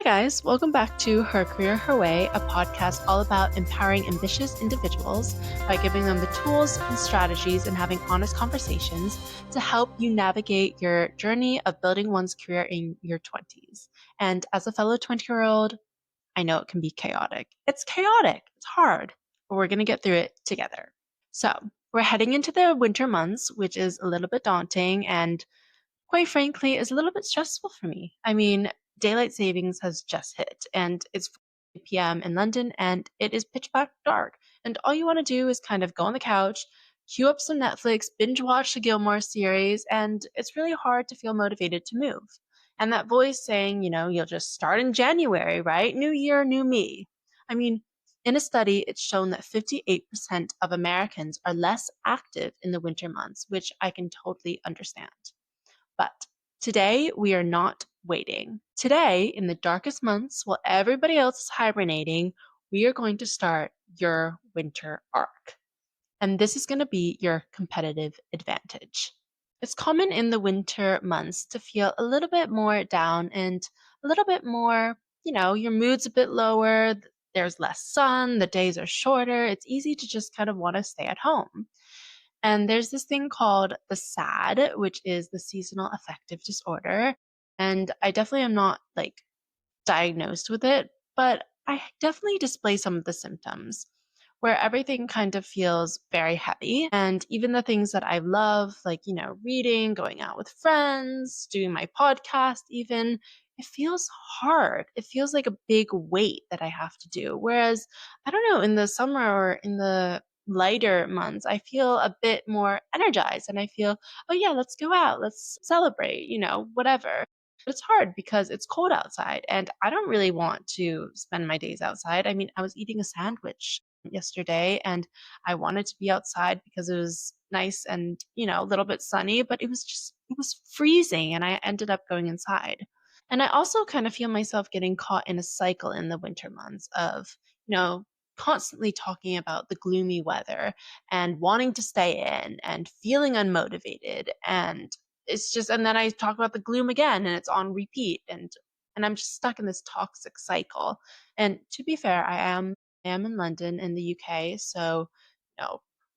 Hi guys, welcome back to Her Career, Her Way, a podcast all about empowering ambitious individuals by giving them the tools and strategies and having honest conversations to help you navigate your journey of building one's career in your 20s. And as a fellow 20-year-old, I know it can be chaotic. It's chaotic, it's hard, but we're going to get through it together. So, we're heading into the winter months, which is a little bit daunting and quite frankly, is a little bit stressful for me. I mean, daylight savings has just hit and it's 4 p.m. in London and it is pitch black dark. And all you want to do is kind of go on the couch, queue up some Netflix, binge watch the Gilmore series, and it's really hard to feel motivated to move. And that voice saying, you'll just start in January, right? New year, new me. I mean, in a study, it's shown that 58% of Americans are less active in the winter months, which I can totally understand. But today we are not waiting. Today, in the darkest months, while everybody else is hibernating, we are going to start your winter arc. And this is going to be your competitive advantage. It's common in the winter months to feel a little bit more down and a little bit more, your mood's a bit lower, there's less sun, the days are shorter. It's easy to just kind of want to stay at home. And there's this thing called the SAD, which is the seasonal affective disorder. And I definitely am not like diagnosed with it, but I definitely display some of the symptoms where everything kind of feels very heavy. And even the things that I love, like, reading, going out with friends, doing my podcast, even, it feels hard. It feels like a big weight that I have to do. Whereas, I don't know, in the summer or in the lighter months, I feel a bit more energized and I feel, oh yeah, let's go out, let's celebrate, whatever. But it's hard because it's cold outside and I don't really want to spend my days outside. I mean, I was eating a sandwich yesterday and I wanted to be outside because it was nice and, a little bit sunny, but it was freezing and I ended up going inside. And I also kind of feel myself getting caught in a cycle in the winter months of, you know, constantly talking about the gloomy weather and wanting to stay in and feeling unmotivated and it's just and then I talk about the gloom again and it's on repeat and I'm just stuck in this toxic cycle. And to be fair, I am in London in the UK, so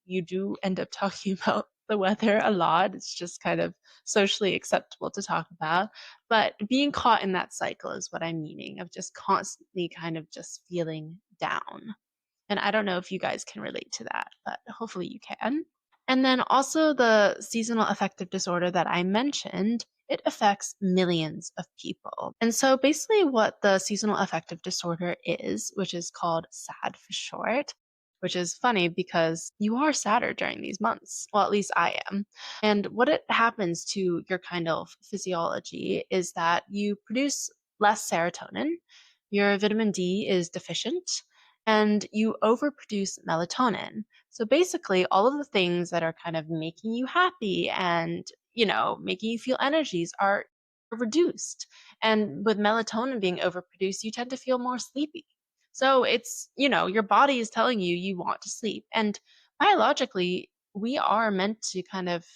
you do end up talking about the weather a lot. It's just kind of socially acceptable to talk about. But being caught in that cycle is what I'm meaning of just constantly kind of just feeling down. And I don't know if you guys can relate to that, but hopefully you can. And then also the seasonal affective disorder that I mentioned, it affects millions of people. And so basically what the seasonal affective disorder is, which is called SAD for short, which is funny because you are sadder during these months. Well, at least I am. And what it happens to your kind of physiology is that you produce less serotonin, your vitamin D is deficient, and you overproduce melatonin. So basically, all of the things that are kind of making you happy and, making you feel energies are reduced. And with melatonin being overproduced, you tend to feel more sleepy. So it's, your body is telling you you want to sleep. And biologically, we are meant to kind of,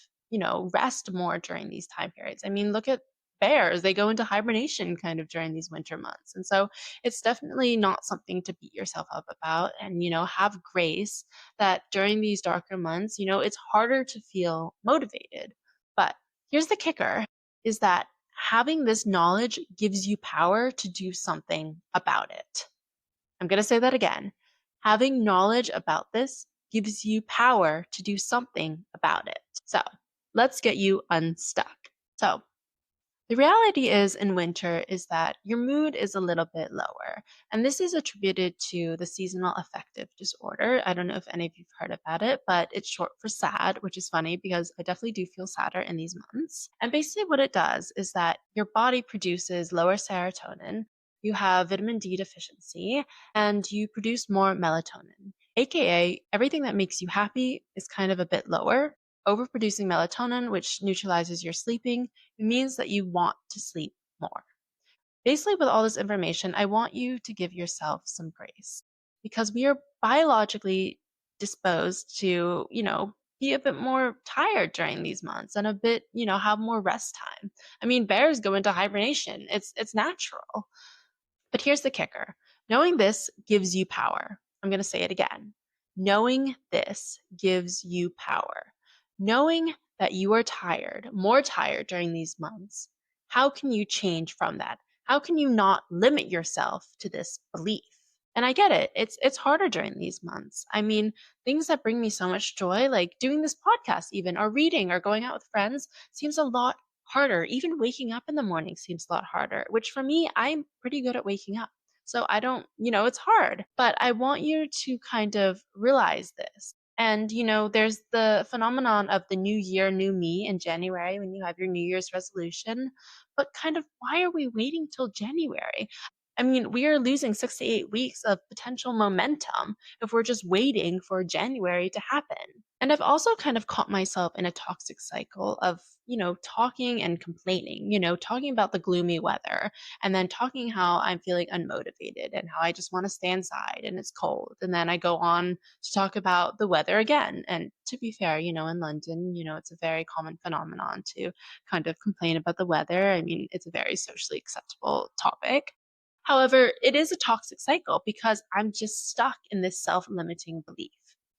rest more during these time periods. I mean, look at bears, they go into hibernation kind of during these winter months. And so it's definitely not something to beat yourself up about and have grace that during these darker months it's harder to feel motivated. But here's the kicker is that having this knowledge gives you power to do something about it. I'm going to say that again. Having knowledge about this gives you power to do something about it. So let's get you unstuck. So the reality is in winter is that your mood is a little bit lower. And this is attributed to the seasonal affective disorder. I don't know if any of you've heard about it, but it's short for SAD, which is funny because I definitely do feel sadder in these months. And basically what it does is that your body produces lower serotonin, you have vitamin D deficiency, and you produce more melatonin. AKA, everything that makes you happy is kind of a bit lower. Overproducing melatonin, which neutralizes your sleeping, it means that you want to sleep more. Basically, with all this information, I want you to give yourself some grace because we are biologically disposed to, be a bit more tired during these months and a bit, have more rest time. I mean, bears go into hibernation. It's natural. But here's the kicker. Knowing this gives you power. I'm going to say it again. Knowing this gives you power. Knowing that you are tired, more tired during these months, how can you change from that? How can you not limit yourself to this belief? And I get it. It's harder during these months. I mean, things that bring me so much joy, like doing this podcast even, or reading or going out with friends, seems a lot harder. Even waking up in the morning seems a lot harder, which for me, I'm pretty good at waking up. So I don't, it's hard, but I want you to kind of realize this. And, there's the phenomenon of the new year, new me in January when you have your New Year's resolution. But kind of why are we waiting till January? I mean, we are losing 6 to 8 weeks of potential momentum if we're just waiting for January to happen. And I've also kind of caught myself in a toxic cycle of, talking and complaining, talking about the gloomy weather and then talking how I'm feeling unmotivated and how I just want to stay inside and it's cold. And then I go on to talk about the weather again. And to be fair, in London, it's a very common phenomenon to kind of complain about the weather. I mean, it's a very socially acceptable topic. However, it is a toxic cycle because I'm just stuck in this self limiting belief.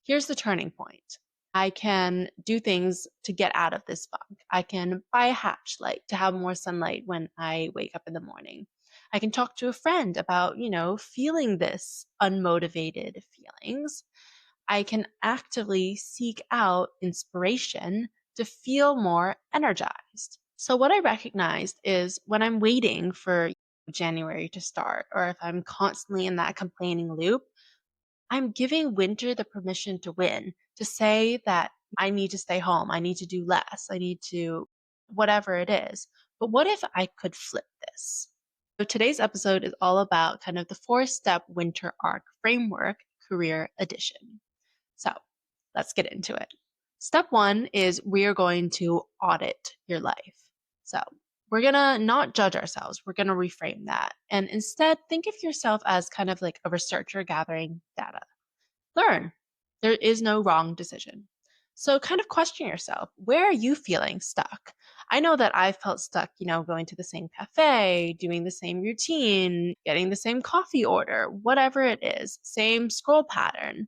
Here's the turning point. I can do things to get out of this funk. I can buy a hatch light to have more sunlight when I wake up in the morning. I can talk to a friend about, feeling this unmotivated feelings. I can actively seek out inspiration to feel more energized. So, what I recognized is when I'm waiting for January to start, or if I'm constantly in that complaining loop, I'm giving winter the permission to win, to say that I need to stay home, I need to do less, I need to whatever it is. But what if I could flip this? So today's episode is all about kind of the 4-step winter arc framework career edition. So let's get into it. Step one is we're going to audit your life. So we're going to not judge ourselves. We're going to reframe that. And instead, think of yourself as kind of like a researcher gathering data. Learn. There is no wrong decision. So kind of question yourself, where are you feeling stuck? I know that I felt stuck, going to the same cafe, doing the same routine, getting the same coffee order, whatever it is, same scroll pattern.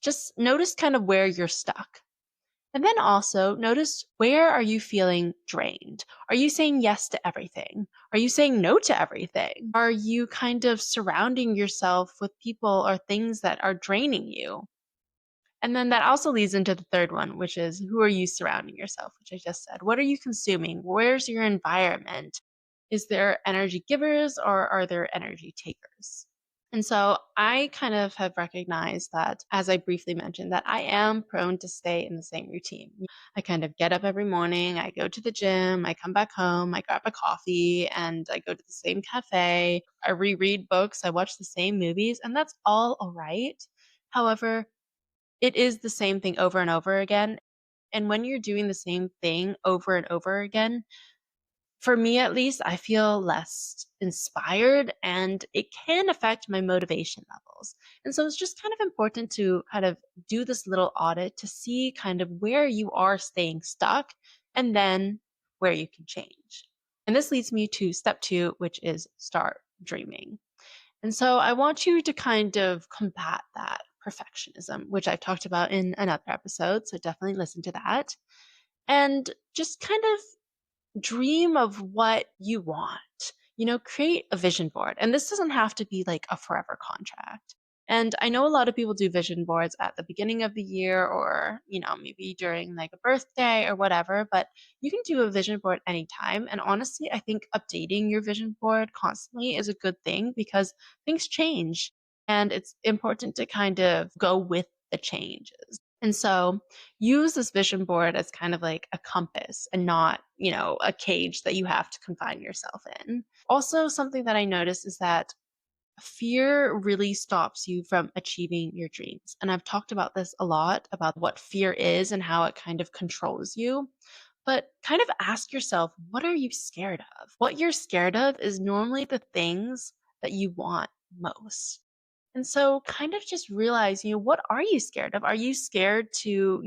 Just notice kind of where you're stuck. And then also notice, where are you feeling drained? Are you saying yes to everything? Are you saying no to everything? Are you kind of surrounding yourself with people or things that are draining you? And then that also leads into the third one, which is, who are you surrounding yourself, which I just said. What are you consuming? Where's your environment? Is there energy givers or are there energy takers? And so I kind of have recognized that, as I briefly mentioned, that I am prone to stay in the same routine. I kind of get up every morning, I go to the gym, I come back home, I grab a coffee, and I go to the same cafe. I reread books, I watch the same movies, and that's all right. However, it is the same thing over and over again. And when you're doing the same thing over and over again, for me at least, I feel less inspired and it can affect my motivation levels. And so it's just kind of important to kind of do this little audit to see kind of where you are staying stuck and then where you can change. And this leads me to step two, which is start dreaming. And so I want you to kind of combat that perfectionism, which I've talked about in another episode. So definitely listen to that. And just kind of dream of what you want. Create a vision board. And this doesn't have to be like a forever contract. And I know a lot of people do vision boards at the beginning of the year or, maybe during like a birthday or whatever, but you can do a vision board anytime. And honestly, I think updating your vision board constantly is a good thing because things change and it's important to kind of go with the changes. And so use this vision board as kind of like a compass and not, a cage that you have to confine yourself in. Also, something that I noticed is that fear really stops you from achieving your dreams. And I've talked about this a lot about what fear is and how it kind of controls you. But kind of ask yourself, what are you scared of? What you're scared of is normally the things that you want most. And so kind of just realize, what are you scared of? Are you scared to,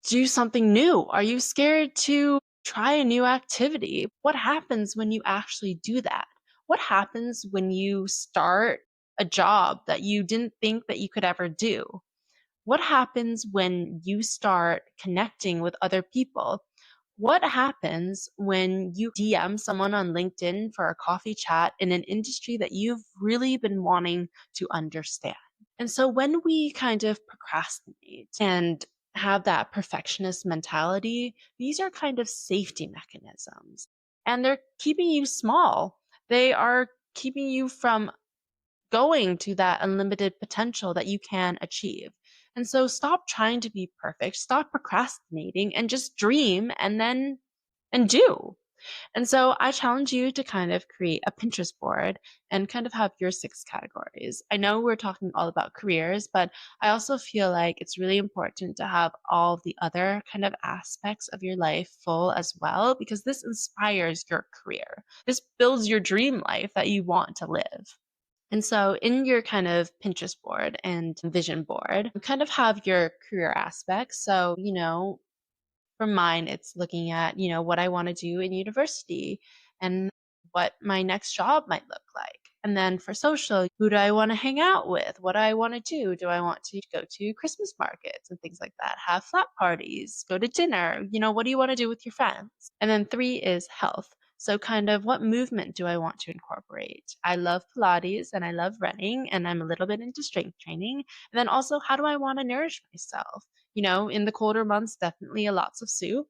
do something new? Are you scared to try a new activity? What happens when you actually do that? what happens when you start a job that you didn't think that you could ever do? What happens when you start connecting with other people? What happens when you DM someone on LinkedIn for a coffee chat in an industry that you've really been wanting to understand? And so when we kind of procrastinate and have that perfectionist mentality, these are kind of safety mechanisms. And they're keeping you small. They are keeping you from going to that unlimited potential that you can achieve. And so stop trying to be perfect, stop procrastinating and just dream and do. And so I challenge you to kind of create a Pinterest board and kind of have your 6 categories. I know we're talking all about careers, but I also feel like it's really important to have all the other kind of aspects of your life full as well, because this inspires your career. This builds your dream life that you want to live. And so in your kind of Pinterest board and vision board, you kind of have your career aspects. So, for mine, it's looking at, what I want to do in university and what my next job might look like. And then for social, who do I want to hang out with? What do I want to do? Do I want to go to Christmas markets and things like that? Have flat parties, go to dinner? What do you want to do with your friends? And then 3 is health. So, kind of what movement do I want to incorporate? I love Pilates and I love running, and I'm a little bit into strength training. And then also, how do I want to nourish myself? In the colder months, definitely lots of soup.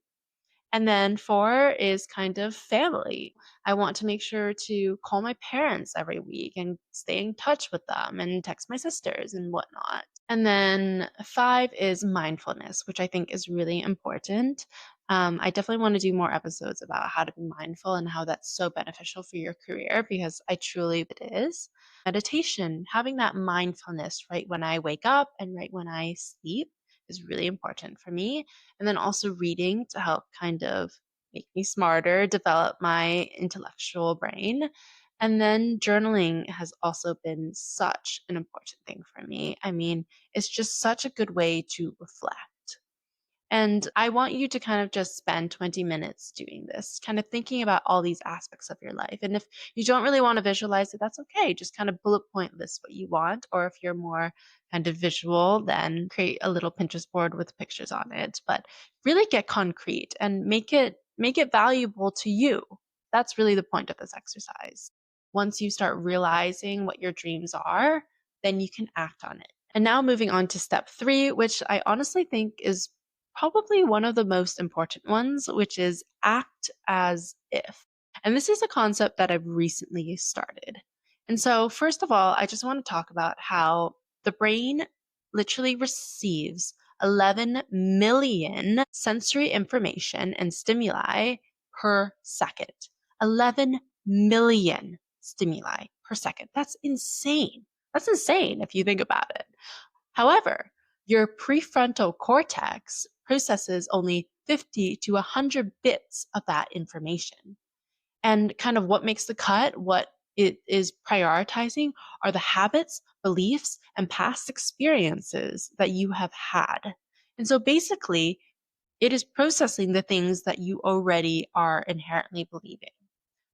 And then 4 is kind of family. I want to make sure to call my parents every week and stay in touch with them and text my sisters and whatnot. And then 5 is mindfulness, which I think is really important. I definitely want to do more episodes about how to be mindful and how that's so beneficial for your career, because I truly it is. Meditation, having that mindfulness right when I wake up and right when I sleep is really important for me. And then also reading to help kind of make me smarter, develop my intellectual brain. And then journaling has also been such an important thing for me. I mean, it's just such a good way to reflect. And I want you to kind of just spend 20 minutes doing this, kind of thinking about all these aspects of your life. And if you don't really want to visualize it, that's okay. Just kind of bullet point list what you want. Or if you're more kind of visual, then create a little Pinterest board with pictures on it. But really get concrete and make it valuable to you. That's really the point of this exercise. Once you start realizing what your dreams are, then you can act on it. And now moving on to step 3, which I honestly think is probably one of the most important ones, which is act as if. And this is a concept that I've recently started. And so, first of all, I just want to talk about how the brain literally receives 11 million sensory information and stimuli per second. 11 million stimuli per second. That's insane. That's insane if you think about it. However, your prefrontal cortex processes only 50 to 100 bits of that information. And kind of what makes the cut, what it is prioritizing, are the habits, beliefs, and past experiences that you have had. And so basically, it is processing the things that you already are inherently believing.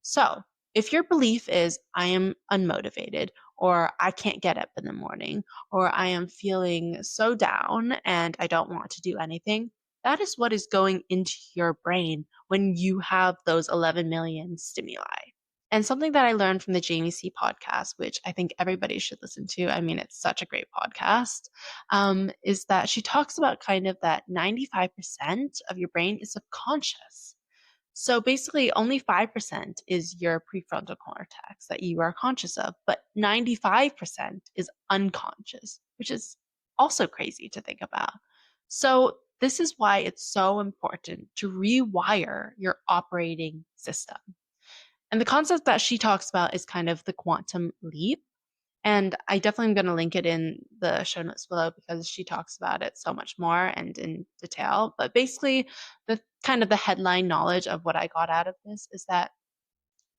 So, if your belief is, I am unmotivated, or I can't get up in the morning, or I am feeling so down and I don't want to do anything, that is what is going into your brain when you have those 11 million stimuli. And something that I learned from the Jamie C podcast, which I think everybody should listen to, I mean, it's such a great podcast, is that she talks about kind of that 95% of your brain is subconscious. So basically, only 5% is your prefrontal cortex that you are conscious of, but 95% is unconscious, which is also crazy to think about. So, this is why it's so important to rewire your operating system. And the concept that she talks about is kind of the quantum leap. And I definitely am going to link it in the show notes below because she talks about it so much more and in detail. But basically, the kind of the headline knowledge of what I got out of this is that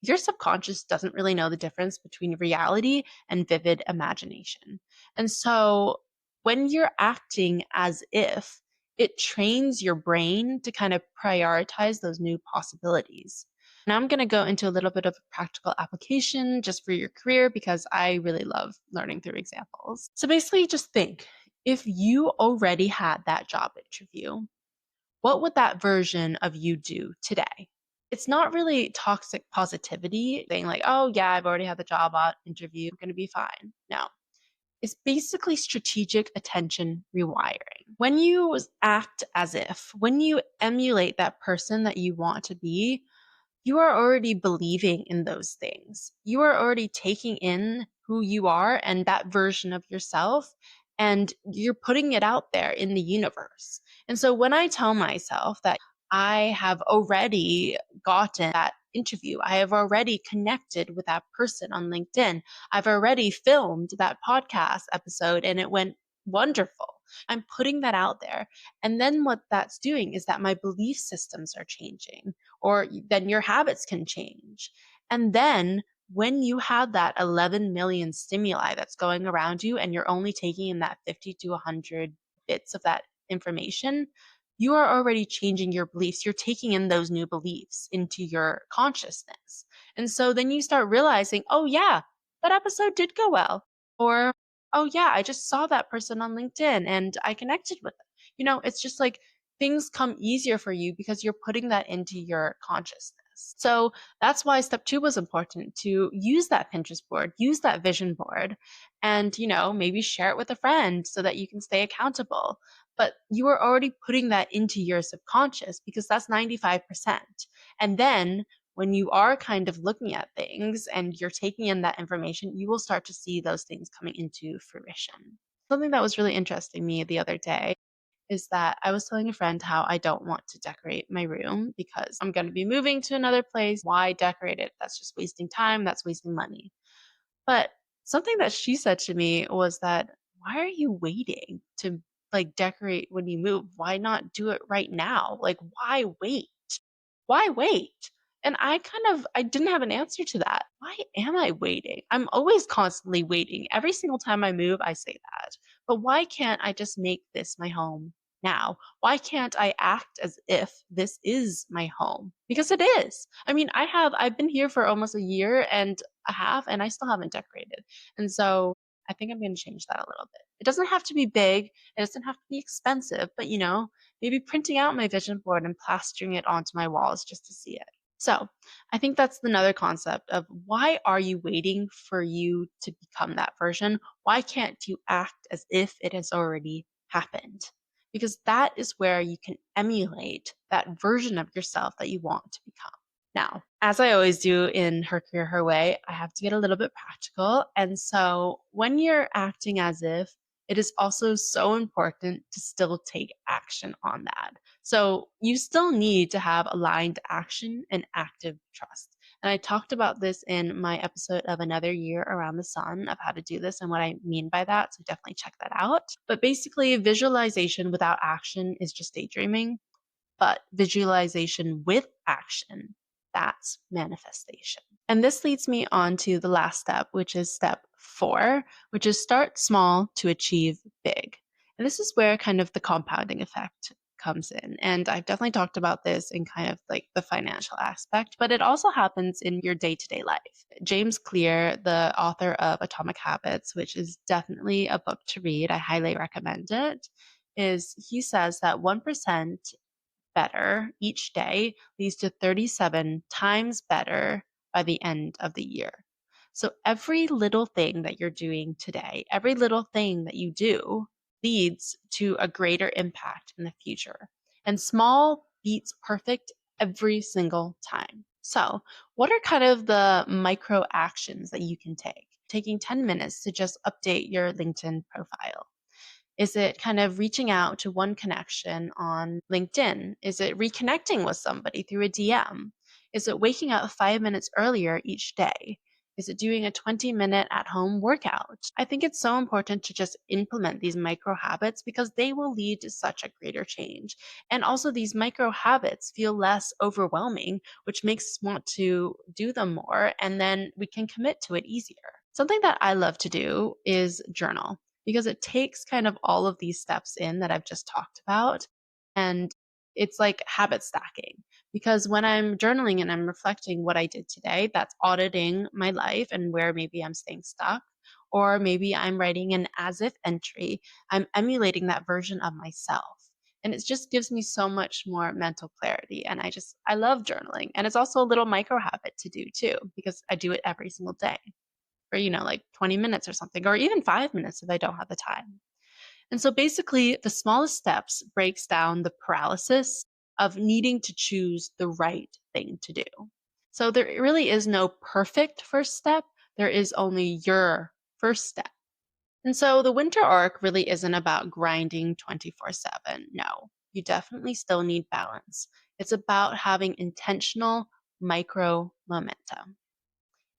your subconscious doesn't really know the difference between reality and vivid imagination. And so when you're acting as if, it trains your brain to kind of prioritize those new possibilities. Now I'm going to go into a little bit of practical application just for your career because I really love learning through examples. So basically, just think if you already had that job interview, what would that version of you do today? It's not really toxic positivity, saying like, oh, yeah, I've already had the job interview, I'm going to be fine. No, it's basically strategic attention rewiring. When you act as if, when you emulate that person that you want to be, you are already believing in those things. You are already taking in who you are and that version of yourself, and you're putting it out there in the universe. And so when I tell myself that I have already gotten that interview, I have already connected with that person on LinkedIn, I've already filmed that podcast episode and it went wonderful. I'm putting that out there. And then what that's doing is that my belief systems are changing, or then your habits can change. And then when you have that 11 million stimuli that's going around you and you're only taking in that 50 to 100 bits of that information, you are already changing your beliefs. You're taking in those new beliefs into your consciousness. And so then you start realizing, oh, yeah, that episode did go well. Or, oh, yeah, I just saw that person on LinkedIn and I connected with them. It's just like things come easier for you because you're putting that into your consciousness. So that's why step 2 was important, to use that Pinterest board, use that vision board, and, maybe share it with a friend so that you can stay accountable. But you are already putting that into your subconscious because that's 95%. And then when you are kind of looking at things and you're taking in that information, you will start to see those things coming into fruition. Something that was really interesting me the other day is that I was telling a friend how I don't want to decorate my room because I'm going to be moving to another place. Why decorate it? That's just wasting time. That's wasting money. But something that she said to me was that, why are you waiting to like decorate when you move? Why not do it right now? Like, why wait? Why wait? And I didn't have an answer to that. Why am I waiting? I'm always constantly waiting. Every single time I move, I say that. But why can't I just make this my home now? Why can't I act as if this is my home? Because it is. I mean, I've been here for almost a year and a half and I still haven't decorated. And so I think I'm going to change that a little bit. It doesn't have to be big, it doesn't have to be expensive, but maybe printing out my vision board and plastering it onto my walls just to see it. So I think that's another concept of, why are you waiting for you to become that version? Why can't you act as if it has already happened? Because that is where you can emulate that version of yourself that you want to become. Now, as I always do in Her Career, Her Way, I have to get a little bit practical. And so when you're acting as if, it is also so important to still take action on that. So you still need to have aligned action and active trust. And I talked about this in my episode of Another Year Around the Sun, of how to do this and what I mean by that. So definitely check that out. But basically, visualization without action is just daydreaming, but visualization with action, that's manifestation. And this leads me on to the last step, which is step 4, which is start small to achieve big. And this is where kind of the compounding effect comes in. And I've definitely talked about this in kind of like the financial aspect, but it also happens in your day to day life. James Clear, the author of Atomic Habits, which is definitely a book to read, I highly recommend it, he says that 1% better each day leads to 37 times better by the end of the year. So every little thing that you're doing today, every little thing that you do leads to a greater impact in the future. And small beats perfect every single time. So, what are kind of the micro actions that you can take? Taking 10 minutes to just update your LinkedIn profile. Is it kind of reaching out to one connection on LinkedIn? Is it reconnecting with somebody through a DM? Is it waking up 5 minutes earlier each day? Is it doing a 20-minute at home workout? I think it's so important to just implement these micro habits because they will lead to such a greater change. And also, these micro habits feel less overwhelming, which makes us want to do them more, and then we can commit to it easier. Something that I love to do is journal, because it takes kind of all of these steps in that I've just talked about. And it's like habit stacking. Because when I'm journaling and I'm reflecting what I did today, that's auditing my life and where maybe I'm staying stuck. Or maybe I'm writing an as if entry. I'm emulating that version of myself. And it just gives me so much more mental clarity. And I love journaling. And it's also a little micro habit to do too, because I do it every single day for, like 20 minutes or something, or even 5 minutes if I don't have the time. And so basically, the smallest steps breaks down the paralysis of needing to choose the right thing to do. So there really is no perfect first step. There is only your first step. And so the winter arc really isn't about grinding 24/7. No, you definitely still need balance. It's about having intentional micro momentum.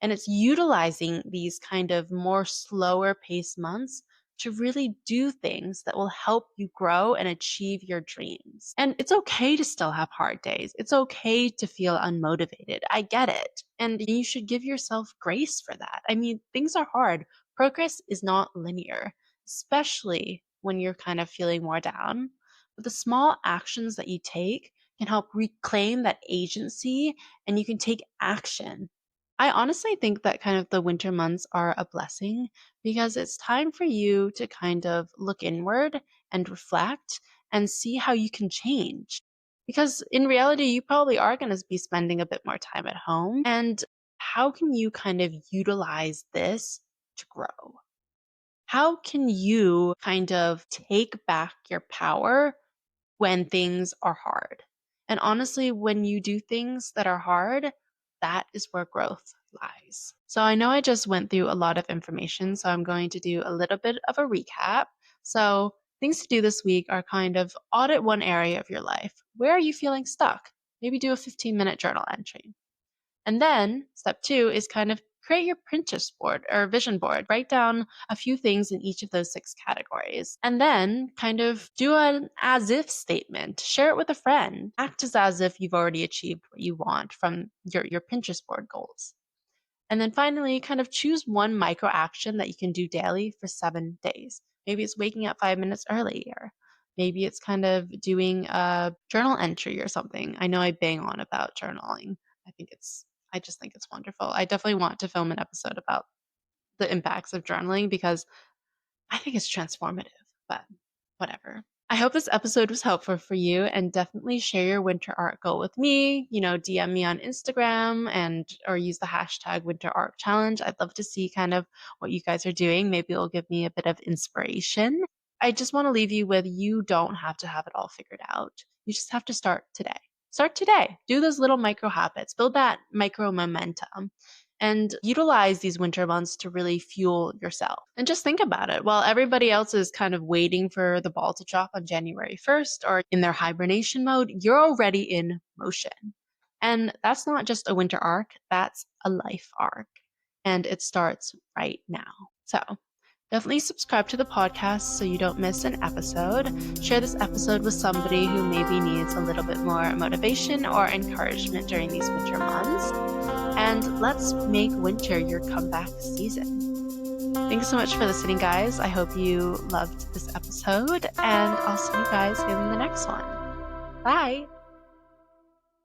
And it's utilizing these kind of more slower paced months to really do things that will help you grow and achieve your dreams. And it's okay to still have hard days. It's okay to feel unmotivated. I get it. And you should give yourself grace for that. I mean, things are hard. Progress is not linear, especially when you're kind of feeling more down. But the small actions that you take can help reclaim that agency and you can take action. I honestly think that kind of the winter months are a blessing because it's time for you to kind of look inward and reflect and see how you can change. Because in reality, you probably are going to be spending a bit more time at home. And how can you kind of utilize this to grow? How can you kind of take back your power when things are hard? And honestly, when you do things that are hard, that is where growth lies. So I know I just went through a lot of information, so I'm going to do a little bit of a recap. So things to do this week are kind of audit one area of your life. Where are you feeling stuck? Maybe do a 15-minute journal entry. And then step two is kind of create your Pinterest board or vision board. Write down a few things in each of those 6 categories. And then kind of do an as if statement. Share it with a friend. Act as if you've already achieved what you want from your Pinterest board goals. And then finally, kind of choose one micro action that you can do daily for 7 days. Maybe it's waking up 5 minutes earlier. Maybe it's kind of doing a journal entry or something. I know I bang on about journaling. I just think it's wonderful. I definitely want to film an episode about the impacts of journaling because I think it's transformative, but whatever. I hope this episode was helpful for you and definitely share your winter art goal with me. DM me on Instagram and or use the hashtag winter art challenge. I'd love to see kind of what you guys are doing. Maybe it'll give me a bit of inspiration. I just want to leave you with you don't have to have it all figured out. You just have to start today. Start today. Do those little micro habits, build that micro momentum and utilize these winter months to really fuel yourself. And just think about it. While everybody else is kind of waiting for the ball to drop on January 1st or in their hibernation mode, you're already in motion. And that's not just a winter arc, that's a life arc. And it starts right now. So definitely subscribe to the podcast so you don't miss an episode. Share this episode with somebody who maybe needs a little bit more motivation or encouragement during these winter months. And let's make winter your comeback season. Thanks so much for listening, guys. I hope you loved this episode, and I'll see you guys in the next one. Bye.